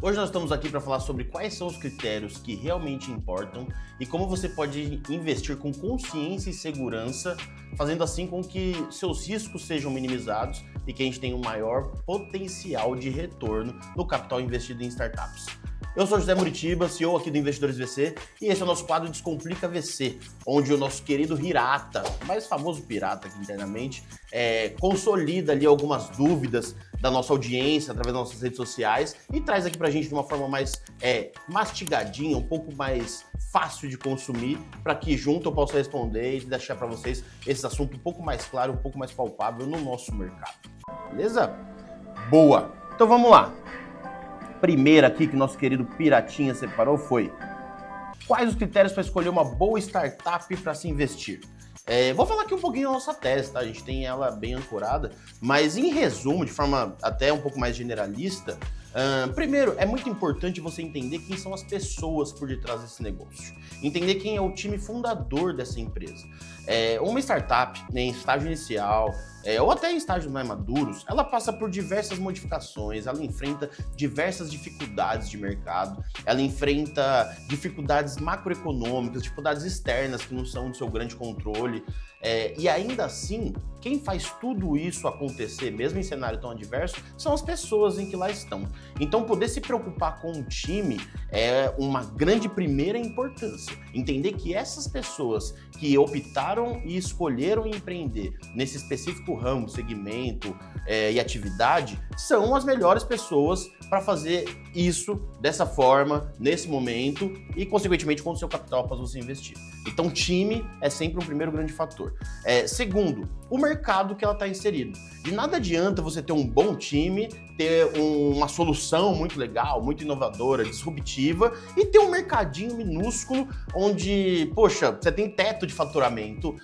Hoje nós estamos aqui para falar sobre quais são os critérios que realmente importam e como você pode investir com consciência e segurança, fazendo assim com que seus riscos sejam minimizados e que a gente tenha um maior potencial de retorno no capital investido em startups. Eu sou José Muritiba, CEO aqui do Investidores VC, e esse é o nosso quadro Descomplica VC, onde o nosso querido Hirata, mais famoso pirata aqui internamente, consolida ali algumas dúvidas da nossa audiência através das nossas redes sociais e traz aqui pra gente de uma forma mais mastigadinha, um pouco mais fácil de consumir, para que junto eu possa responder e deixar para vocês esse assunto um pouco mais claro, um pouco mais palpável no nosso mercado. Beleza? Boa! Então vamos lá. Primeira aqui que nosso querido Piratinha separou foi: quais os critérios para escolher uma boa startup para se investir? Vou falar aqui um pouquinho da nossa tese, tá? A gente tem ela bem ancorada, mas em resumo, de forma até um pouco mais generalista, primeiro, é muito importante você entender quem são as pessoas por detrás desse negócio. Entender quem é o time fundador dessa empresa. Uma startup, em estágio inicial, ou até em estágios mais maduros, ela passa por diversas modificações, ela enfrenta diversas dificuldades de mercado, ela enfrenta dificuldades macroeconômicas, dificuldades externas que não são do seu grande controle, e ainda assim, quem faz tudo isso acontecer, mesmo em cenário tão adverso, são as pessoas em que lá estão. Então, poder se preocupar com o time é uma grande primeira importância. Entender que essas pessoas que optaram e escolheram empreender nesse específico ramo, segmento e atividade, são as melhores pessoas para fazer isso dessa forma, nesse momento e, consequentemente, com o seu capital para você investir. Então, time é sempre um primeiro grande fator. Segundo, o mercado que ela está inserido. De nada adianta você ter um bom time, ter uma solução muito legal, muito inovadora, disruptiva e ter um mercadinho minúsculo onde, poxa, você tem teto de faturamento,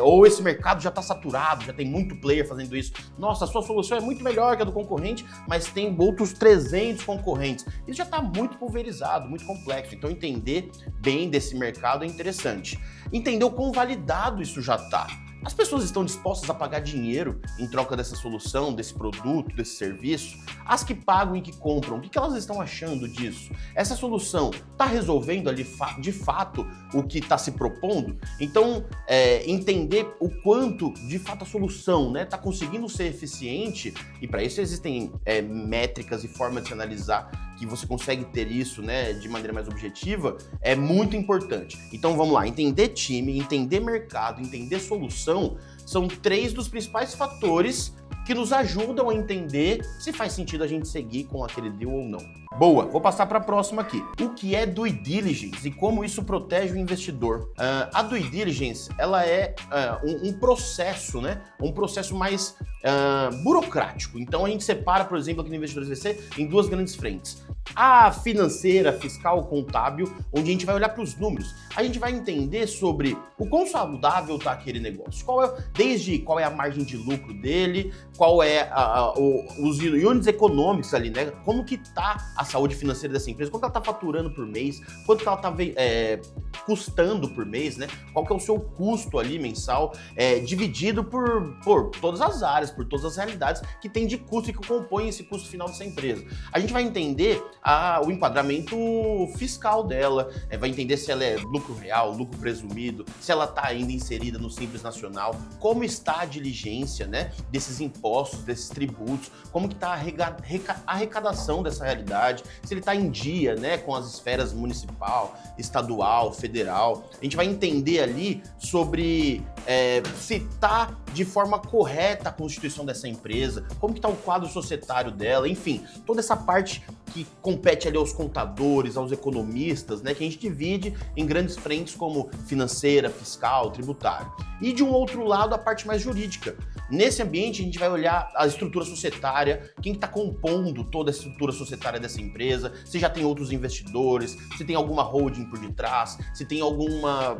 ou esse mercado já está saturado, já tem muito player fazendo isso. Nossa, a sua solução é muito melhor que a do concorrente, mas tem outros 300 concorrentes. Isso já está muito pulverizado, muito complexo. Então, entender bem desse mercado é interessante. Entender o quão validado isso já está. As pessoas estão dispostas a pagar dinheiro em troca dessa solução, desse produto, desse serviço? As que pagam e que compram, o que elas estão achando disso? Essa solução está resolvendo ali de fato o que está se propondo? Então, entender o quanto de fato a solução está conseguindo ser eficiente, e para isso existem métricas e formas de se analisar que você consegue ter isso de maneira mais objetiva, é muito importante. Então vamos lá, entender time, entender mercado, entender solução, são 3 dos principais fatores que nos ajudam a entender se faz sentido a gente seguir com aquele deal ou não. Boa, vou passar para a próxima aqui. O que é due diligence e como isso protege o investidor? A due diligence, ela é um processo, um processo mais burocrático. Então a gente separa, por exemplo, aqui no Investidores VC, em 2 grandes frentes. A financeira, fiscal, contábil, onde a gente vai olhar para os números. A gente vai entender sobre o quão saudável está aquele negócio. Desde qual é a margem de lucro dele, qual é os units econômicos ali, como que está a saúde financeira dessa empresa, quanto ela está faturando por mês, quanto que ela está custando por mês, qual que é o seu custo ali mensal, dividido por todas as áreas, por todas as realidades que tem de custo e que compõem esse custo final dessa empresa. A gente vai entender o enquadramento fiscal dela, vai entender se ela é lucro real, lucro presumido, se ela está ainda inserida no Simples Nacional, como está a diligência desses impostos, desses tributos, como que está a arrecadação dessa realidade, se ele está em dia com as esferas municipal, estadual, federal. A gente vai entender ali sobre se está de forma correta a constituição dessa empresa, como que está o quadro societário dela, enfim, toda essa parte que compete ali aos contadores, aos economistas, que a gente divide em grandes frentes como financeira, fiscal, tributário. E de um outro lado, a parte mais jurídica. Nesse ambiente, a gente vai olhar a estrutura societária, quem está compondo toda a estrutura societária dessa empresa, se já tem outros investidores, se tem alguma holding por detrás, se tem alguma...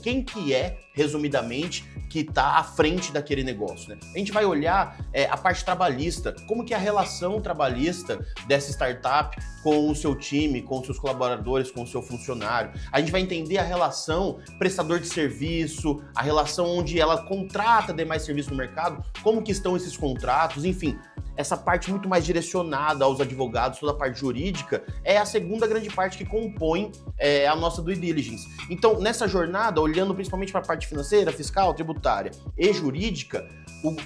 quem que é, resumidamente, que está à frente daquele negócio, A gente vai olhar a parte trabalhista, como que é a relação trabalhista dessa startup com o seu time, com os seus colaboradores, com o seu funcionário. A gente vai entender a relação prestador de serviço, a relação onde ela contrata demais serviços no mercado, como que estão esses contratos, enfim. essa parte muito mais direcionada aos advogados, toda a parte jurídica, é a segunda grande parte que compõe a nossa due diligence. Então, nessa jornada, olhando principalmente para a parte financeira, fiscal, tributária e jurídica,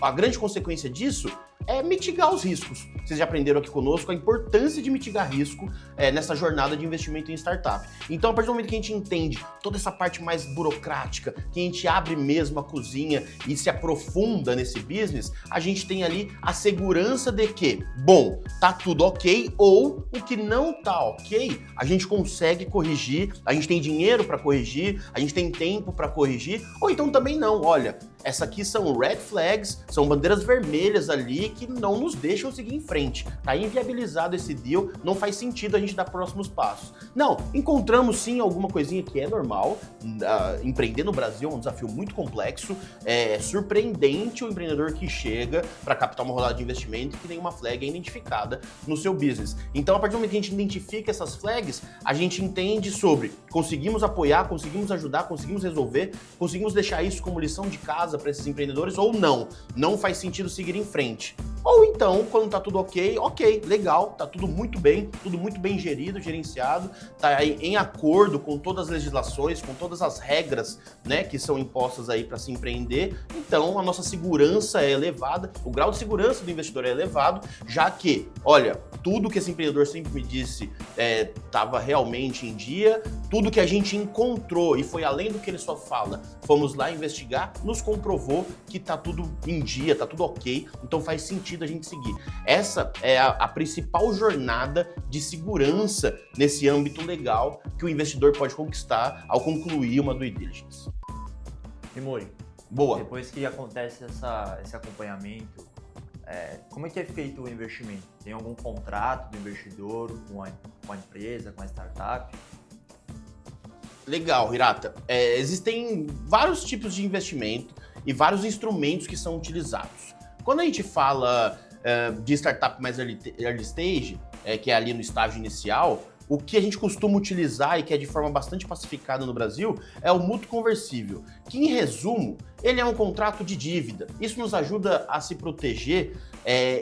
a grande consequência disso é mitigar os riscos. Vocês já aprenderam aqui conosco a importância de mitigar risco nessa jornada de investimento em startup. Então, a partir do momento que a gente entende toda essa parte mais burocrática, que a gente abre mesmo a cozinha e se aprofunda nesse business, a gente tem ali a segurança de que, bom, tá tudo ok, ou o que não tá ok, a gente consegue corrigir, a gente tem dinheiro para corrigir, a gente tem tempo para corrigir, ou então também não, olha, essa aqui são red flags, são bandeiras vermelhas ali que não nos deixam seguir em frente. Tá inviabilizado esse deal, não faz sentido a gente dar próximos passos. Não, encontramos sim alguma coisinha que é normal. Empreender no Brasil é um desafio muito complexo. É surpreendente o empreendedor que chega para captar uma rodada de investimento e que nenhuma flag é identificada no seu business. Então, a partir do momento que a gente identifica essas flags, a gente entende sobre conseguimos apoiar, conseguimos ajudar, conseguimos resolver, conseguimos deixar isso como lição de casa para esses empreendedores ou não. Não faz sentido seguir em frente. Ou então, quando tá tudo ok, legal, tá tudo muito bem gerido, gerenciado, tá em acordo com todas as legislações, com todas as regras, né, que são impostas aí para se empreender. Então, a nossa segurança é elevada, o grau de segurança do investidor é elevado, já que, olha, tudo que esse empreendedor sempre me disse estava realmente em dia, tudo que a gente encontrou e foi além do que ele só fala, fomos lá investigar, nos comprovou que tá tudo em dia, tá tudo ok, então faz sentido a gente seguir. Essa é a principal jornada de segurança nesse âmbito legal que o investidor pode conquistar ao concluir uma due diligence. Rimori, boa. Depois que acontece esse acompanhamento, como é que é feito o investimento? Tem algum contrato do investidor com a empresa, com a startup? Legal, Hirata. Existem vários tipos de investimento e vários instrumentos que são utilizados. Quando a gente fala de startup mais early stage, que é ali no estágio inicial, o que a gente costuma utilizar e que é de forma bastante pacificada no Brasil é o mútuo conversível, que em resumo, ele é um contrato de dívida. Isso nos ajuda a se proteger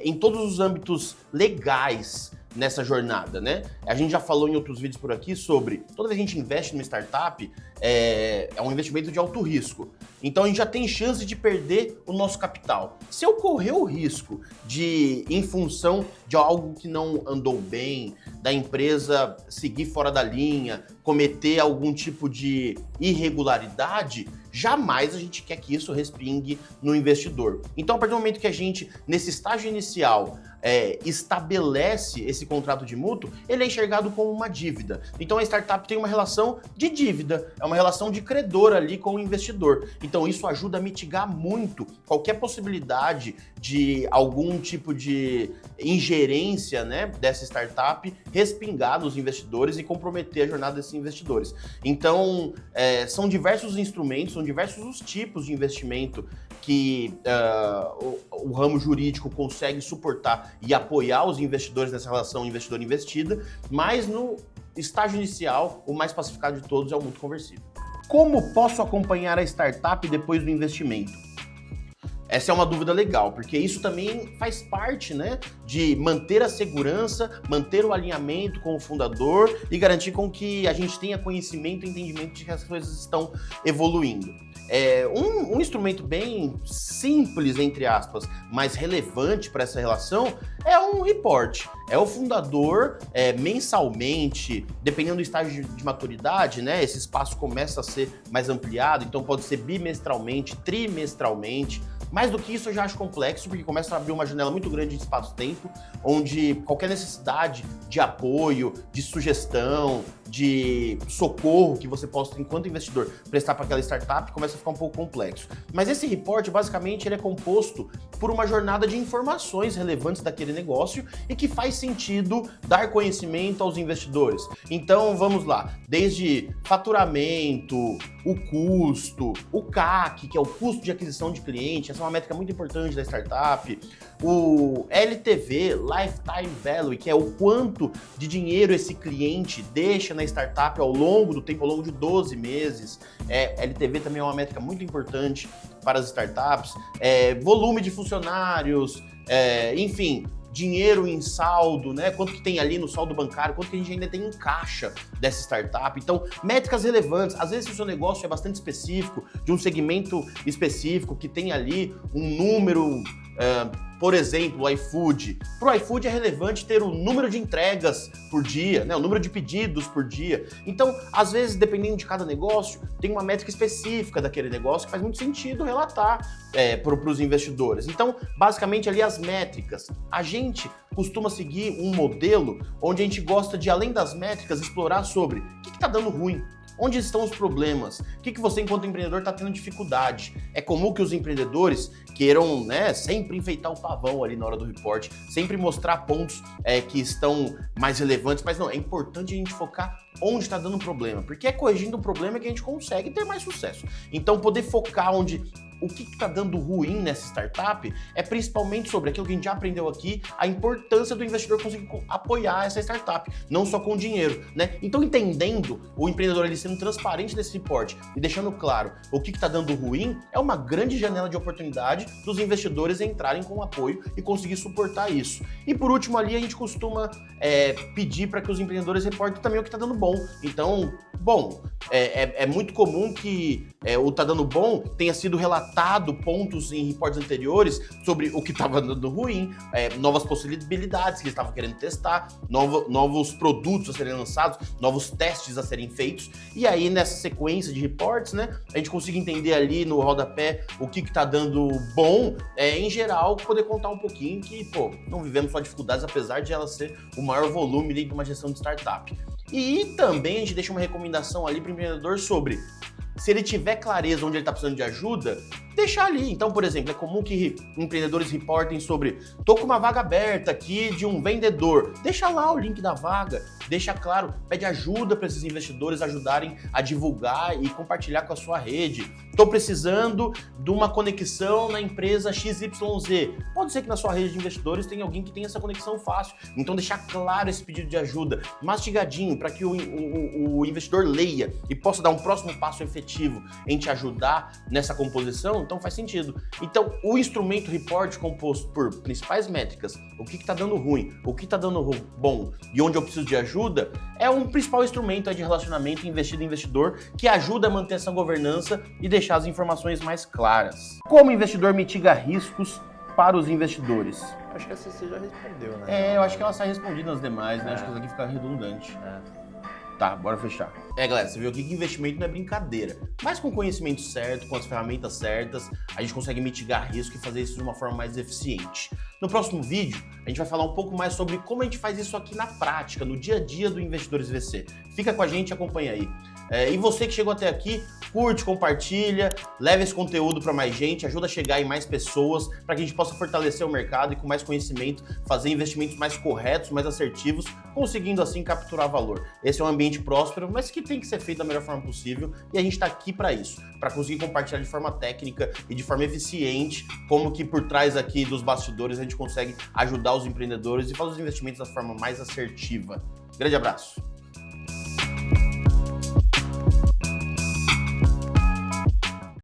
em todos os âmbitos legais nessa jornada, né? A gente já falou em outros vídeos por aqui sobre toda vez que a gente investe numa startup, é um investimento de alto risco. Então a gente já tem chance de perder o nosso capital. Se eu correr o risco de, em função de algo que não andou bem, da empresa seguir fora da linha, cometer algum tipo de irregularidade, jamais a gente quer que isso respingue no investidor. Então, a partir do momento que a gente, nesse estágio inicial, estabelece esse contrato de mútuo, ele é enxergado como uma dívida. Então, a startup tem uma relação de dívida, é uma relação de credor ali com o investidor. Então, isso ajuda a mitigar muito qualquer possibilidade de algum tipo de ingerência, né, dessa startup respingar nos investidores e comprometer a jornada desses investidores. Então, são diversos instrumentos, são diversos os tipos de investimento que o ramo jurídico consegue suportar e apoiar os investidores nessa relação investidor-investida, mas no estágio inicial, o mais pacificado de todos é o mútuo conversível. Como posso acompanhar a startup depois do investimento? Essa é uma dúvida legal, porque isso também faz parte, né, de manter a segurança, manter o alinhamento com o fundador e garantir com que a gente tenha conhecimento e entendimento de que as coisas estão evoluindo. Um instrumento bem simples, entre aspas, mas relevante para essa relação é um report. É o fundador, mensalmente, dependendo do estágio de maturidade, né, esse espaço começa a ser mais ampliado, então pode ser bimestralmente, trimestralmente. Mais do que isso eu já acho complexo, porque começa a abrir uma janela muito grande de espaço-tempo, onde qualquer necessidade de apoio, de sugestão, de socorro que você possa, enquanto investidor, prestar para aquela startup, começa a ficar um pouco complexo. Mas esse report, basicamente, ele é composto por uma jornada de informações relevantes daquele negócio e que faz sentido dar conhecimento aos investidores. Então, vamos lá, desde faturamento, o custo, o CAC, que é o custo de aquisição de cliente, essa é uma métrica muito importante da startup, o LTV, Lifetime Value, que é o quanto de dinheiro esse cliente deixa na startup ao longo do tempo, ao longo de 12 meses. LTV também é uma métrica muito importante para as startups. Volume de funcionários, enfim, dinheiro em saldo, né? Quanto que tem ali no saldo bancário, quanto que a gente ainda tem em caixa dessa startup. Então, métricas relevantes. Às vezes, se o seu negócio é bastante específico, de um segmento específico, que tem ali um número, por exemplo, o iFood. Para o iFood é relevante ter o número de entregas por dia, né? O número de pedidos por dia. Então, às vezes, dependendo de cada negócio, tem uma métrica específica daquele negócio que faz muito sentido relatar para os investidores. Então, basicamente, ali as métricas. A gente costuma seguir um modelo onde a gente gosta de, além das métricas, explorar sobre o que está dando ruim. Onde estão os problemas? O que você, enquanto empreendedor, está tendo dificuldade? É comum que os empreendedores queiram, né, sempre enfeitar o pavão ali na hora do report, sempre mostrar pontos que estão mais relevantes, mas não, é importante a gente focar onde está dando problema, porque é corrigindo o problema que a gente consegue ter mais sucesso. Então, poder focar onde o que está dando ruim nessa startup é principalmente sobre aquilo que a gente já aprendeu aqui, a importância do investidor conseguir apoiar essa startup, não só com dinheiro, né? Então, entendendo o empreendedor ele sendo transparente nesse report e deixando claro o que está dando ruim, é uma grande janela de oportunidade dos investidores entrarem com apoio e conseguir suportar isso. E por último ali, a gente costuma pedir para que os empreendedores reportem também o que está dando bom. Então, é muito comum que o tá dando bom tenha sido relatado pontos em reportes anteriores sobre o que estava dando ruim, novas possibilidades que eles estavam querendo testar, novos produtos a serem lançados, novos testes a serem feitos. E aí, nessa sequência de reportes, né, a gente consegue entender ali no rodapé o que está dando bom, em geral, poder contar um pouquinho que, não vivemos só dificuldades, apesar de ela ser o maior volume dentro de uma gestão de startup. E também a gente deixa uma recomendação ali para o empreendedor sobre, se ele tiver clareza onde ele está precisando de ajuda, deixar ali. Então, por exemplo, é comum que empreendedores reportem sobre, tô com uma vaga aberta aqui de um vendedor. Deixa lá o link da vaga, deixa claro, pede ajuda para esses investidores ajudarem a divulgar e compartilhar com a sua rede. Tô precisando de uma conexão na empresa XYZ. Pode ser que na sua rede de investidores tenha alguém que tenha essa conexão fácil. Então, deixar claro esse pedido de ajuda, mastigadinho, para que o investidor leia e possa dar um próximo passo efetivo em te ajudar nessa composição. Então faz sentido. Então o instrumento report composto por principais métricas, o que está dando ruim, o que está dando bom e onde eu preciso de ajuda, é um principal instrumento de relacionamento investidor que ajuda a manter essa governança e deixar as informações mais claras. Como o investidor mitiga riscos para os investidores? Acho que essa você já respondeu, né? Eu acho que ela sai respondida nas demais, né? Acho que isso aqui fica redundante. Tá, bora fechar. Galera, você viu aqui que investimento não é brincadeira. Mas com o conhecimento certo, com as ferramentas certas, a gente consegue mitigar risco e fazer isso de uma forma mais eficiente. No próximo vídeo, a gente vai falar um pouco mais sobre como a gente faz isso aqui na prática, no dia a dia do Investidores VC. Fica com a gente e acompanha aí. E você que chegou até aqui, curte, compartilha, leva esse conteúdo para mais gente, ajuda a chegar em mais pessoas, para que a gente possa fortalecer o mercado e com mais conhecimento fazer investimentos mais corretos, mais assertivos, conseguindo assim capturar valor. Esse é um ambiente próspero, mas que tem que ser feito da melhor forma possível e a gente está aqui para isso, para conseguir compartilhar de forma técnica e de forma eficiente como que por trás aqui dos bastidores a gente consegue ajudar os empreendedores e fazer os investimentos da forma mais assertiva. Grande abraço!